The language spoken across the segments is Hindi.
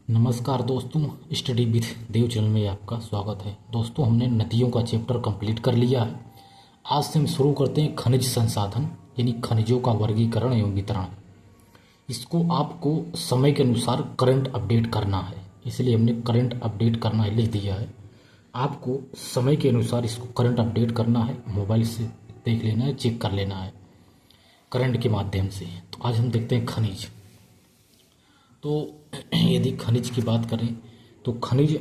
नमस्कार दोस्तों, स्टडी विद देव चैनल में आपका स्वागत है। दोस्तों, हमने नदियों का चैप्टर कंप्लीट कर लिया है। आज से हम शुरू करते हैं खनिज संसाधन यानी खनिजों का वर्गीकरण एवं वितरण। इसको आपको समय के अनुसार करंट अपडेट करना है, इसलिए हमने करंट अपडेट करना है लिख दिया है। आपको समय के अनुसार इसको करंट अपडेट करना है, मोबाइल से देख लेना है, चेक कर लेना है करंट के माध्यम से। तो आज हम देखते हैं खनिज। तो यदि खनिज की बात करें तो खनिज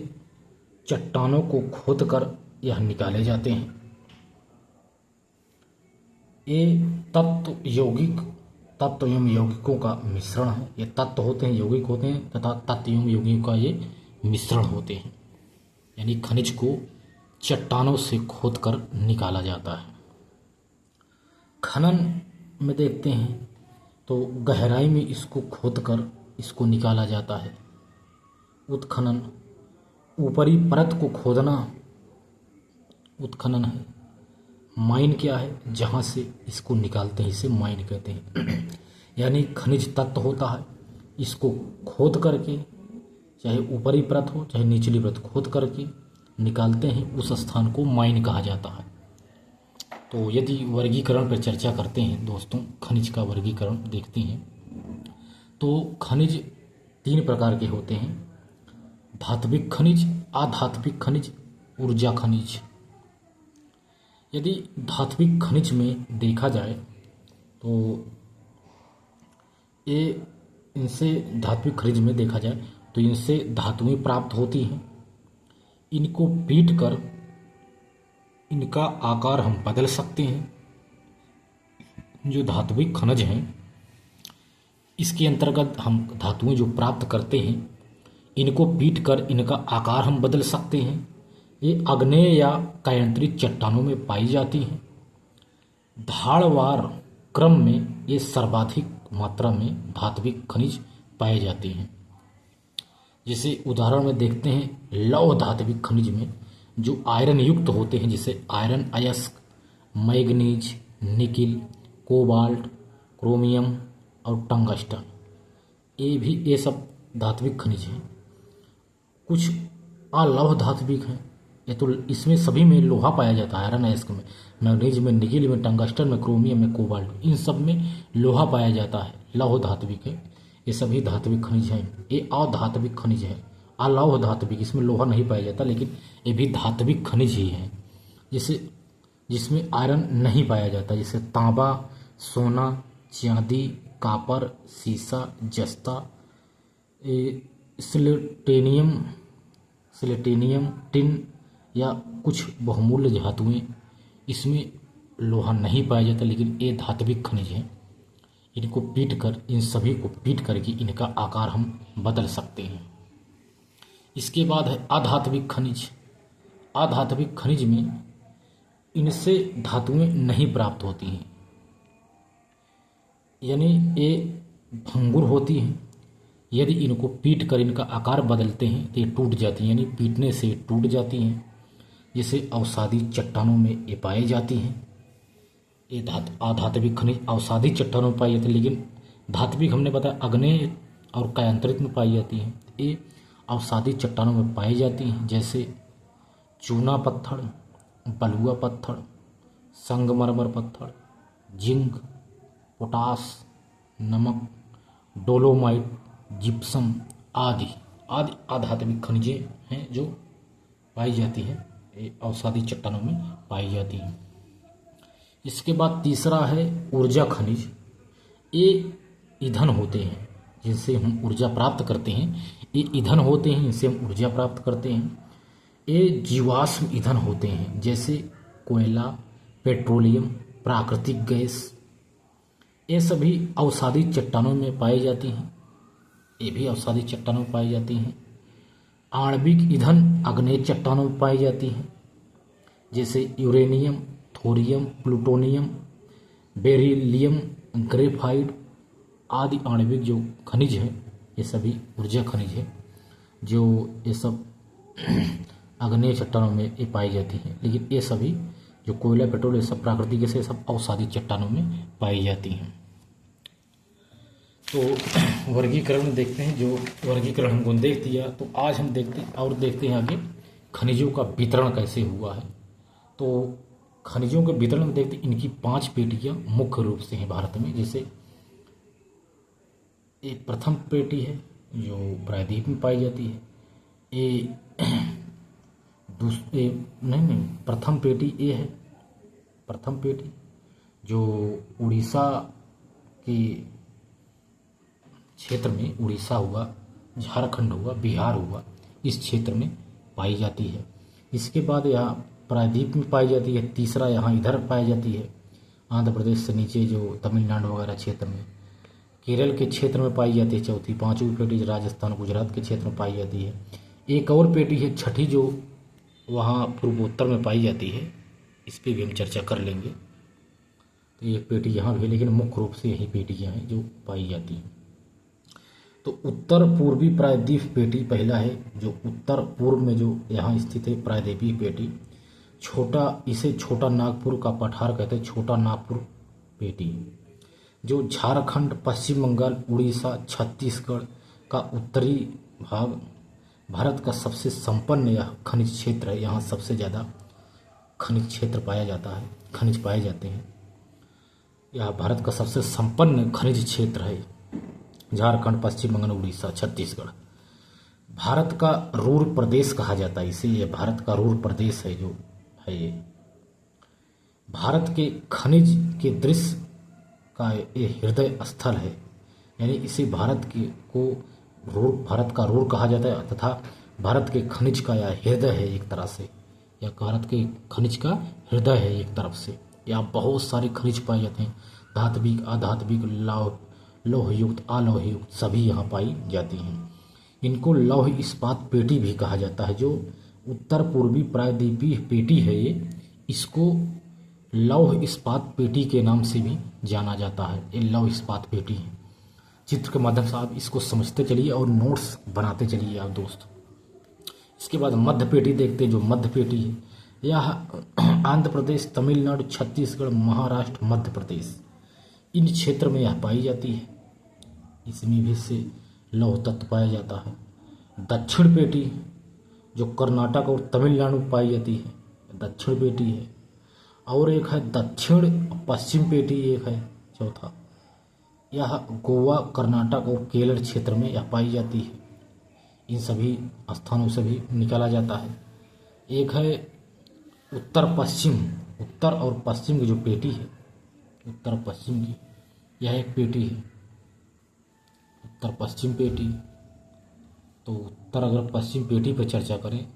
चट्टानों को खोदकर यह निकाले जाते हैं। ये तत्व एवं यौगिकों का मिश्रण है। ये तत्व होते हैं, यौगिक होते हैं तथा तत्व एवं यौगिकों का ये मिश्रण होते हैं। यानी खनिज को चट्टानों से खोदकर निकाला जाता है। खनन में देखते हैं तो गहराई में इसको खोदकर इसको निकाला जाता है। उत्खनन ऊपरी परत को खोदना उत्खनन है। माइन क्या है? जहाँ से इसको निकालते हैं इसे माइन कहते हैं। यानी खनिज तत्व होता है, इसको खोद करके, चाहे ऊपरी परत हो चाहे निचली परत, खोद करके निकालते हैं, उस स्थान को माइन कहा जाता है। तो यदि वर्गीकरण पर चर्चा करते हैं दोस्तों, खनिज का वर्गीकरण देखते हैं तो खनिज 3 प्रकार के होते हैं: धात्विक खनिज, अधात्विक खनिज, ऊर्जा खनिज। यदि धात्विक खनिज में देखा जाए तो ये इनसे धात्विक खनिज में देखा जाए तो इनसे धातुएं प्राप्त होती हैं। इनको पीट कर इनका आकार हम बदल सकते हैं। जो धात्विक खनिज हैं इसके अंतर्गत हम धातुएं जो प्राप्त करते हैं, इनको पीट कर इनका आकार हम बदल सकते हैं। ये आग्नेय या कायांतरित चट्टानों में पाई जाती हैं। धारवार क्रम में ये सर्वाधिक मात्रा में धात्विक खनिज पाए जाते हैं। जैसे उदाहरण में देखते हैं लौह धात्विक खनिज में जो आयरन युक्त होते हैं, जैसे आयरन अयस्क, मैग्नीज, निकिल, कोबाल्ट, क्रोमियम और टंगस्टन। ये सब धात्विक खनिज हैं। कुछ अलौह धात्विक हैं, ये तो इसमें सभी में लोहा पाया जाता है। आयरन अयस्क में, मैग्नीज में, निकिल में, टंगस्टन में, क्रोमियम में, कोबाल्ट, इन सब में लोहा पाया जाता है। लौह धात्विक है, ये सभी धात्विक खनिज हैं। ये अधात्विक खनिज है, अलौह धात्विक, इसमें लोहा नहीं पाया जाता, लेकिन ये भी धात्विक खनिज ही है। जिसमें आयरन नहीं पाया जाता, जैसे तांबा, सोना, चांदी, कापर, सीसा, जस्ता, स्लेटेनियम, टिन या कुछ बहुमूल्य धातुएं, इसमें लोहा नहीं पाया जाता, लेकिन ये धात्विक खनिज हैं। इनको पीट कर, इन सभी को पीट करके इनका आकार हम बदल सकते हैं। इसके बाद है अधात्विक खनिज। अधात्विक खनिज में इनसे धातुएं नहीं प्राप्त होती हैं, यानी ये भंगुर होती हैं। यदि इनको पीट कर इनका आकार बदलते हैं तो ये टूट जाती हैं, यानी पीटने से टूट जाती हैं। जैसे अवसादी चट्टानों में ये पाई जाती हैं। ये अधात्विक खनिज अवसादी चट्टानों में पाई जाती है, लेकिन धात्विक हमने बताया आग्नेय और कायांतरित में पाई जाती हैं। ये अवसादी चट्टानों में पाई जाती हैं, जैसे चूना पत्थर, बलुआ पत्थर, संगमरमर पत्थर, जिंक, पोटास, नमक, डोलोमाइट, जिप्सम आदि अधात्विक खनिजें हैं जो पाई जाती हैं, ये अवसादी चट्टानों में पाई जाती हैं। इसके बाद तीसरा है ऊर्जा खनिज। ये ईंधन होते हैं जिनसे हम ऊर्जा प्राप्त करते हैं। ये ईंधन होते हैं, इनसे हम ऊर्जा प्राप्त करते हैं। ये जीवाश्म ईंधन होते हैं, जैसे कोयला, पेट्रोलियम, प्राकृतिक गैस। ये सभी अवसादी चट्टानों में पाई जाती हैं। ये भी अवसादी चट्टानों में पाई जाती हैं। आणविक ईंधन आग्नेय चट्टानों में पाई जाती हैं, जैसे uranium, thorium, plutonium, beryllium, graphite आदि आणविक जो खनिज हैं, ये सभी ऊर्जा खनिज हैं। जो ये सब आग्नेय चट्टानों में ये पाई जाती हैं, लेकिन ये सभी जो कोयला, पेट्रोल, ये सब प्राकृतिक गैस, ये सब अवसादी चट्टानों में पाई जाती हैं। तो वर्गीकरण देखते हैं, जो वर्गीकरण हमको देख दिया। तो आज हम देखते हैं आगे खनिजों का वितरण कैसे हुआ है। तो खनिजों के वितरण में देखते हैं, इनकी 5 पेटियां मुख्य रूप से हैं भारत में। जैसे एक प्रथम पेटी है जो प्रायद्वीप में पाई जाती है। नहीं, प्रथम पेटी ये है। प्रथम पेटी जो उड़ीसा के क्षेत्र में, उड़ीसा हुआ, झारखंड हुआ, बिहार हुआ, इस क्षेत्र में पाई जाती है। इसके बाद यहाँ प्रायद्वीप में पाई जाती है। तीसरा यहाँ इधर पाई जाती है आंध्र प्रदेश से नीचे, जो तमिलनाडु वगैरह क्षेत्र में, केरल के क्षेत्र में पाई जाती है। चौथी, 5वीं पेटी राजस्थान गुजरात के क्षेत्र में पाई जाती है। एक और पेटी है छठी, जो वहाँ पूर्वोत्तर में पाई जाती है। इस पर भी हम चर्चा कर लेंगे। तो एक पेटी यहाँ भी है, लेकिन मुख्य रूप से यही पेटियाँ हैं जो पाई जाती हैं। तो उत्तर पूर्वी प्रायद्वीप पेटी पहला है, जो उत्तर पूर्व में जो यहाँ स्थित है प्रायद्वीपीय पेटी। इसे छोटा नागपुर का पठार कहते हैं, छोटा नागपुर पेटी, जो झारखंड, पश्चिम बंगाल, उड़ीसा, छत्तीसगढ़ का उत्तरी भाग भारत का सबसे संपन्न यह खनिज क्षेत्र है। यहाँ सबसे ज़्यादा खनिज क्षेत्र पाया जाता है, खनिज पाए जाते हैं। यह भारत का सबसे संपन्न खनिज क्षेत्र है। झारखंड, पश्चिम बंगाल, उड़ीसा, छत्तीसगढ़ भारत का रूर प्रदेश कहा जाता है इसे। ये भारत का रूर प्रदेश है जो है ये। भारत के खनिज के दृश्य का ये हृदय स्थल है, यानी इसे भारत का रूर कहा जाता है, तथा भारत के खनिज का यह हृदय है एक तरह से। यह भारत के खनिज का हृदय है एक तरफ से। यहाँ बहुत सारे खनिज पाए जाते हैं, धात्विक, अधात्विक, लौहयुक्त, अलोहयुक्त सभी यहाँ पाई जाती हैं। इनको लौह इस्पात पेटी भी कहा जाता है। जो उत्तर पूर्वी प्रायद्वीपीय पेटी है ये, इसको लौह इस्पात पेटी के नाम से भी जाना जाता है। ये लौह इस्पात पेटी है। चित्र के माध्यम से आप इसको समझते चलिए और नोट्स बनाते चलिए आप दोस्त। इसके बाद मध्य पेटी देखते हैं, जो मध्य पेटी है यह आंध्र प्रदेश, तमिलनाडु, छत्तीसगढ़, महाराष्ट्र, मध्य प्रदेश, इन क्षेत्र में यह पाई जाती है। इसमें भी से लौह तत्व पाया जाता है। दक्षिण पेटी जो कर्नाटक और तमिलनाडु में पाई जाती है, दक्षिण पेटी है। और एक है दक्षिण पश्चिम पेटी, एक है चौथा, यह गोवा, कर्नाटक और केरल क्षेत्र में यह पाई जाती है। इन सभी स्थानों से भी निकाला जाता है। एक है उत्तर और पश्चिम की जो पेटी है, उत्तर पश्चिम की यह एक पेटी है, उत्तर पश्चिम पेटी। तो उत्तर अगर पश्चिम पेटी पर चर्चा करें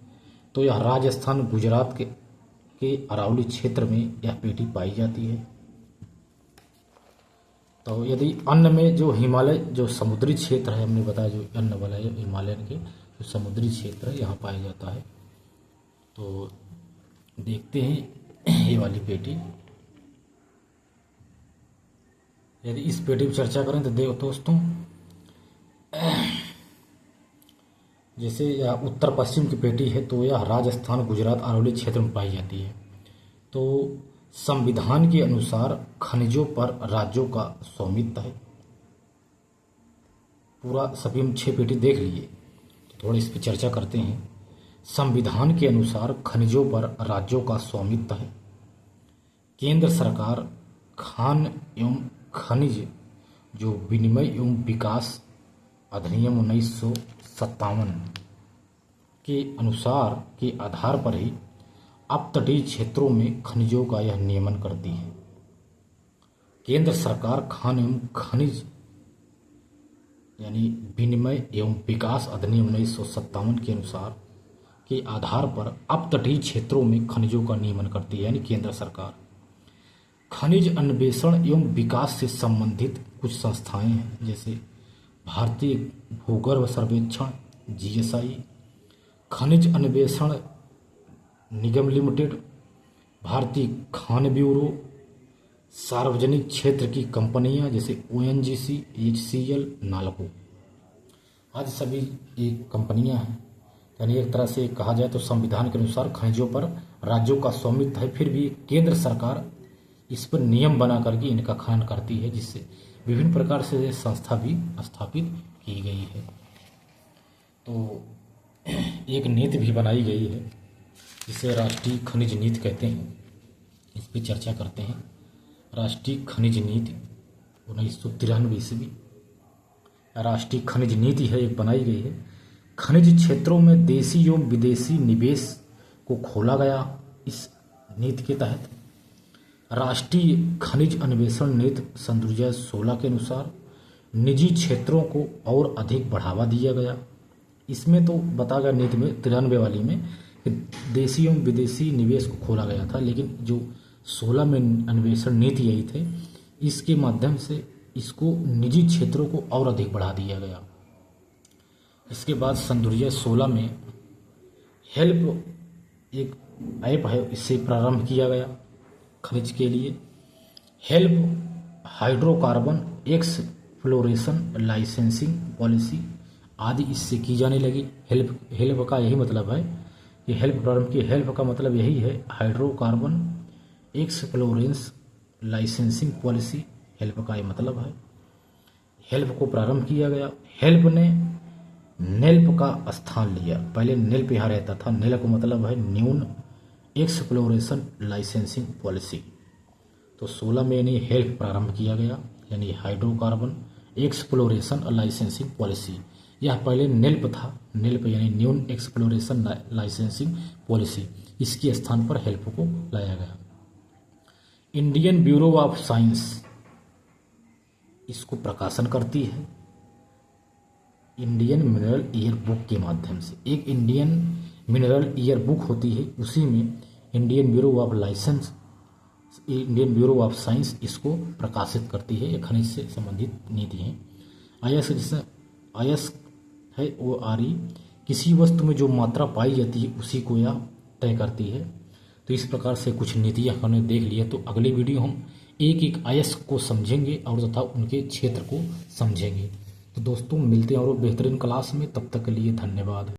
तो यह राजस्थान, गुजरात के अरावली क्षेत्र में यह पेटी पाई जाती है। तो यदि अन्न में जो हिमालय, जो समुद्री क्षेत्र है, हमने बताया जो अन्न वाला है हिमालयन के जो समुद्री क्षेत्र है यहाँ पाया जाता है। तो देखते हैं ये वाली पेटी। यदि इस पेटी पर चर्चा करें तो देखो दोस्तों, जैसे यह उत्तर पश्चिम की पेटी है, तो यह राजस्थान, गुजरात, अरावली क्षेत्र में पाई जाती है। तो संविधान के अनुसार खनिजों पर राज्यों का स्वामित्व है। पूरा सभी हम 6 पेटी देख लिए, तो थोड़ी इस पर चर्चा करते हैं। संविधान के अनुसार खनिजों पर राज्यों का स्वामित्व है। केंद्र सरकार खान एवं खनिज जो विनिमय एवं विकास अधिनियम 1957 के अनुसार के आधार पर ही अपतटीय क्षेत्रों में खनिजों का यह नियमन करती है। केंद्र सरकार खान एवं खनिज यानी विनिमय एवं विकास अधिनियम 1957 के अनुसार के आधार पर अपतटीय क्षेत्रों में खनिजों का नियमन करती है, यानी केंद्र सरकार। खनिज अन्वेषण एवं विकास से संबंधित कुछ संस्थाएं हैं, जैसे भारतीय भूगर्भ सर्वेक्षण GSI, खनिज अन्वेषण निगम लिमिटेड, भारतीय खान ब्यूरो, सार्वजनिक क्षेत्र की कंपनियां जैसे ONGC, HCL, नाल्को आदि सभी एक कंपनियां हैं। यानी एक तरह से कहा जाए तो संविधान के अनुसार खनिजों पर राज्यों का स्वामित्व है, फिर भी केंद्र सरकार इस पर नियम बना करके इनका खनन करती है, जिससे विभिन्न प्रकार से ये संस्था भी स्थापित की गई है। तो एक नीति भी बनाई गई है जिसे राष्ट्रीय खनिज नीति कहते हैं। इस पर चर्चा करते हैं। राष्ट्रीय खनिज नीति 1993 ईस्वी राष्ट्रीय खनिज नीति है, एक बनाई गई है। खनिज क्षेत्रों में देशी एवं विदेशी निवेश को खोला गया। इस नीति के तहत राष्ट्रीय खनिज अन्वेषण नीति सन 2016 के अनुसार निजी क्षेत्रों को और अधिक बढ़ावा दिया गया। इसमें तो बताया गया नीति में 93 वाली में कि देशी एवं विदेशी निवेश को खोला गया था, लेकिन जो 16 में अन्वेषण नीति आई थे इसके माध्यम से इसको निजी क्षेत्रों को और अधिक बढ़ा दिया गया। इसके बाद सन 2016 में हेल्प एक ऐप है, इससे प्रारंभ किया गया खनिज के लिए। Help hydrocarbon exploration licensing policy आदि इससे की जाने लगी। हेल्प का यही मतलब है कि हेल्प प्रारंभ की। हेल्प का मतलब यही है, hydrocarbon exploration licensing policy help का ये मतलब है। हेल्प को प्रारंभ किया गया। हेल्प ने नेल्प का स्थान लिया। पहले नेल्प यहाँ रहता था। नेल्प का मतलब है न्यून एक्सप्लोरेशन लाइसेंसिंग पॉलिसी। तो 16 में यानी हेल्प प्रारंभ किया गया, यानी हाइड्रोकार्बन एक्सप्लोरेशन लाइसेंसिंग पॉलिसी। यह पहले नेल्प था। नेल्प यानी न्यून एक्सप्लोरेशन लाइसेंसिंग पॉलिसी। इसके स्थान पर हेल्प को लाया गया। इंडियन ब्यूरो ऑफ साइंस इसको प्रकाशन करती है इंडियन मिनरल ईयर बुक के माध्यम से। एक इंडियन मिनरल ईयर बुक होती है, उसी में इंडियन ब्यूरो ऑफ साइंस इसको प्रकाशित करती है। ये खनिज से संबंधित नीति है। आयस जैसे आयस है वो आरी किसी वस्तु में जो मात्रा पाई जाती है उसी को यह तय करती है। तो इस प्रकार से कुछ नीतियाँ हमने देख ली है। तो अगली वीडियो हम एक एक आयस को समझेंगे और तथा उनके क्षेत्र को समझेंगे। तो दोस्तों मिलते हैं और बेहतरीन क्लास में, तब तक के लिए धन्यवाद।